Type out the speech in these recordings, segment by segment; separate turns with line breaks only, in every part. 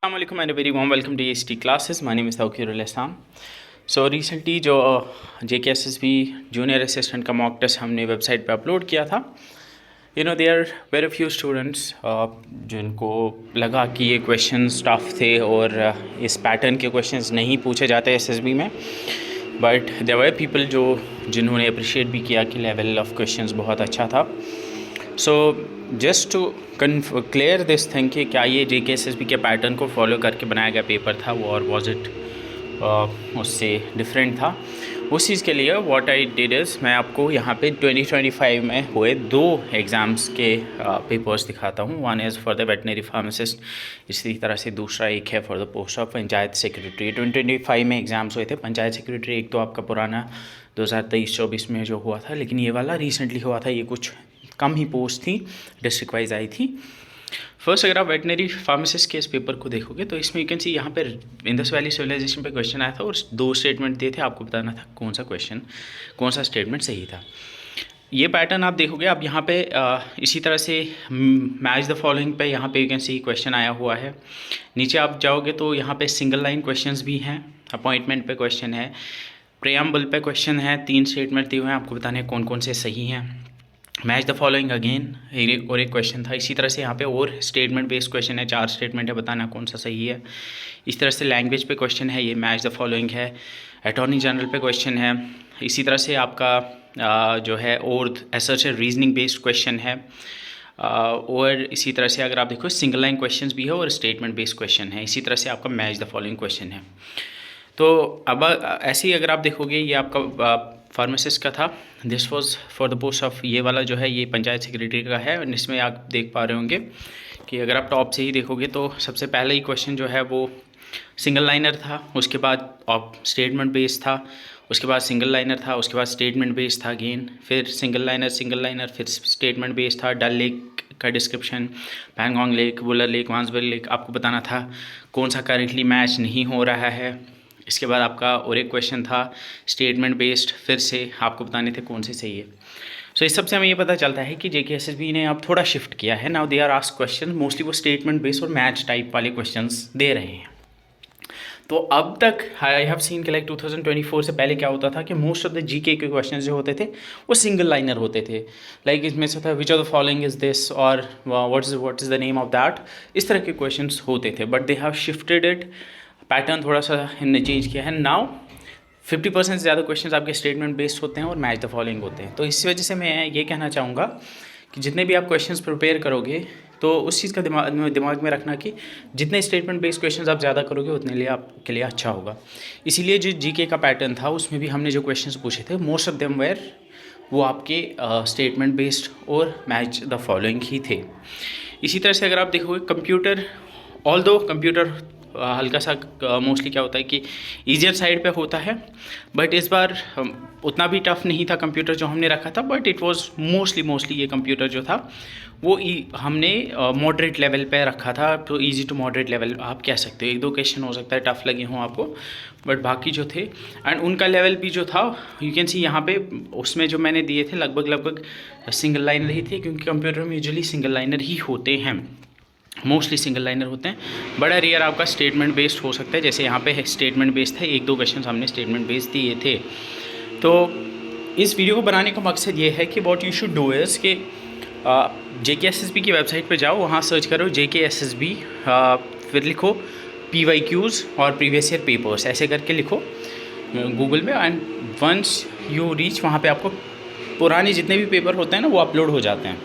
Assalamualaikum and a very warm welcome to AST classes. My name is Tawqirul Islam. So recently जो JKSSB junior assistant का mock test हमने website पे upload किया था, there are very few students जिनको लगा कि ये क्वेश्चंस टफ थे और इस पैटर्न के क्वेश्चंस नहीं पूछे जाते एसएसबी में, बट देयर वर पीपल जिन्होंने अप्रिशिएट भी किया कि लेवल ऑफ क्वेश्चंस बहुत अच्छा था. So just to clear this thing कि क्या ये JKSSB के पैटर्न को फॉलो करके बनाया गया पेपर था वो, और वॉज इट उससे डिफरेंट था. उस चीज़ के लिए व्हाट आई डिड इज़ मैं आपको यहाँ पे 2025 में हुए दो एग्ज़ाम्स के पेपर्स दिखाता हूँ. One is for the veterinary pharmacist, इसी तरह से दूसरा एक है for the post of panchayat secretary. 2025 में एग्ज़ाम्स हुए थे. पंचायत सेक्रेटरी एक तो आपका पुराना 2023-24 में जो हुआ था, लेकिन ये वाला रिसेंटली हुआ था. ये कुछ कम ही पोस्ट थी, डिस्ट्रिक्ट वाइज आई थी. फर्स्ट अगर आप वेटनरी फार्मासिस्ट के इस पेपर को देखोगे तो इसमें यू कैन सी यहाँ पे इंडस वैली सिविलाइजेशन पे क्वेश्चन आया था और दो स्टेटमेंट दिए थे. आपको बताना था कौन सा स्टेटमेंट सही था. ये पैटर्न आप देखोगे. आप यहाँ पे इसी तरह से मैच द फॉलोइंग पे यहाँ पे यू कैन सी क्वेश्चन आया हुआ है. नीचे आप जाओगे तो यहाँ पे सिंगल लाइन क्वेश्चन भी हैं. अपॉइंटमेंट पे क्वेश्चन है, प्रेम्बल पे क्वेश्चन है. 3 स्टेटमेंट दिए हुए हैं, आपको बताने कौन कौन से सही हैं. मैच द फॉलोइंग अगेन और एक क्वेश्चन था. इसी तरह से यहाँ पे और स्टेटमेंट बेस्ड क्वेश्चन है. 4 स्टेटमेंट है, बताना कौन सा सही है. इस तरह से लैंग्वेज पे क्वेश्चन है, ये मैच द फॉलोइंग है. अटॉर्नी जनरल पे क्वेश्चन है. इसी तरह से आपका जो है और ऐसा रीजनिंग बेस्ड क्वेश्चन है. और इसी तरह से अगर आप देखो सिंगल लाइन क्वेश्चन भी है और स्टेटमेंट बेस्ड क्वेश्चन है. इसी तरह से आपका मैच द फॉलोइंग क्वेश्चन है. तो अब ऐसे ही अगर आप देखोगे ये आपका फार्मासिस्ट का था. This was for the post of, ये वाला जो है ये पंचायत सेक्रेटरी का है. और इसमें आप देख पा रहे होंगे कि अगर आप टॉप से ही देखोगे तो सबसे पहला ही क्वेश्चन जो है वो सिंगल लाइनर था. उसके बाद स्टेटमेंट बेस्ड था. उसके बाद सिंगल लाइनर था. उसके बाद स्टेटमेंट बेस्ड था अगेन. फिर सिंगल लाइनर फिर स्टेटमेंट बेस्ड था. डल लेक का description, Pangong lake, Wular lake, वांसबरी लेक. आपको बताना था कौन सा करेंटली मैच नहीं हो रहा है. इसके बाद आपका और एक क्वेश्चन था स्टेटमेंट बेस्ड, फिर से आपको बताने थे कौन से सही है. सो इस सब से हमें ये पता चलता है कि JKSSB ने अब थोड़ा शिफ्ट किया है. Now they are ask question mostly वो स्टेटमेंट बेस्ड और मैच टाइप वाले क्वेश्चंस दे रहे हैं. तो अब तक आई हैव सीन कि लाइक 2024 से पहले क्या होता था कि मोस्ट ऑफ द GK के क्वेश्चन जो होते थे वो सिंगल लाइनर होते थे. लाइक इसमें से था which of the following is this और what is the name of that. इस तरह के क्वेश्चन होते थे, but they have shifted it. Pattern थोड़ा सा इनने चेंज किया है. नाउ 50% से ज़्यादा क्वेश्चन आपके स्टेटमेंट बेस्ड होते हैं और मैच द फॉलोइंग होते हैं. तो इस वजह से मैं ये कहना चाहूँगा कि जितने भी आप क्वेश्चंस प्रिपेयर करोगे तो उस चीज़ का दिमाग में रखना कि जितने स्टेटमेंट बेस्ड क्वेश्चंस आप ज़्यादा करोगे उतने लिए आपके लिए अच्छा होगा. इसीलिए जो GK का पैटर्न था उसमें भी हमने जो क्वेश्चंस पूछे थे मोस्ट ऑफ देम वेयर वो आपके स्टेटमेंट बेस्ड और मैच द फॉलोइंग ही थे. इसी तरह से अगर आप देखोगे कंप्यूटर, ऑल्दो कंप्यूटर हल्का सा मोस्टली क्या होता है कि ईजियर साइड पे होता है, बट इस बार उतना भी टफ नहीं था कंप्यूटर जो हमने रखा था. बट इट वाज मोस्टली ये कंप्यूटर जो था वो हमने मॉडरेट लेवल पे रखा था. तो इजी टू मॉडरेट लेवल आप कह सकते हो. 1-2 क्वेश्चन हो सकता है टफ लगे हों आपको, बट बाकी जो थे एंड उनका लेवल भी जो था यू कैन सी यहाँ पे उसमें जो मैंने दिए थे लगभग सिंगल लाइनर ही थे, क्योंकि कंप्यूटर में यूजुअली सिंगल लाइनर ही होते हैं. मोस्टली सिंगल लाइनर होते हैं. बड़ा रेयर आपका स्टेटमेंट बेस्ड हो सकता है, जैसे यहाँ पे स्टेटमेंट बेस्ड था. 1-2 क्वेश्चन हमने स्टेटमेंट बेस्ड दिए थे. तो इस वीडियो को बनाने का मकसद ये है कि what you should do is कि JKSSB की वेबसाइट पे जाओ, वहाँ सर्च करो JKSSB, फिर लिखो PYQs और प्रीवियस ईयर पेपर्स, ऐसे करके लिखो गूगल में. एंड वंस यू रीच वहाँ पे आपको पुराने जितने भी पेपर होते हैं ना वो अपलोड हो जाते हैं,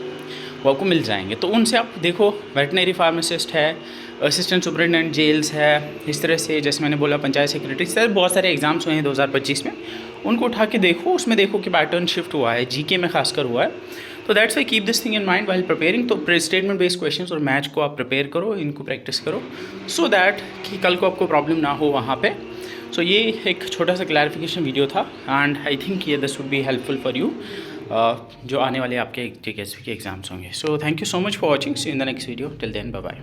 वो आपको मिल जाएंगे. तो उनसे आप देखो वेटनरी फार्मासिस्ट है, असिस्टेंट सुपरिटेंडेंट जेल्स है, इस तरह से जैसे मैंने बोला पंचायत सेक्रेटरी, इस तरह बहुत सारे एग्जाम्स हुए हैं 2025 में. उनको उठा के देखो, उसमें देखो कि पैटर्न शिफ्ट हुआ है, GK में खासकर हुआ है. तो that's why keep this thing in mind while preparing. तो स्टेटमेंट बेस्ड क्वेश्चंस और मैच को आप प्रिपेयर करो, इनको प्रैक्टिस करो, सो दैट कि कल को आपको प्रॉब्लम ना हो वहाँ पे. सो ये एक छोटा सा क्लैरिफिकेशन वीडियो था एंड आई थिंक ये this would be helpful for you जो आने वाले आपके JKSSB के एग्जाम्स होंगे. So thank you so much for watching. See in the next video. Till then bye bye.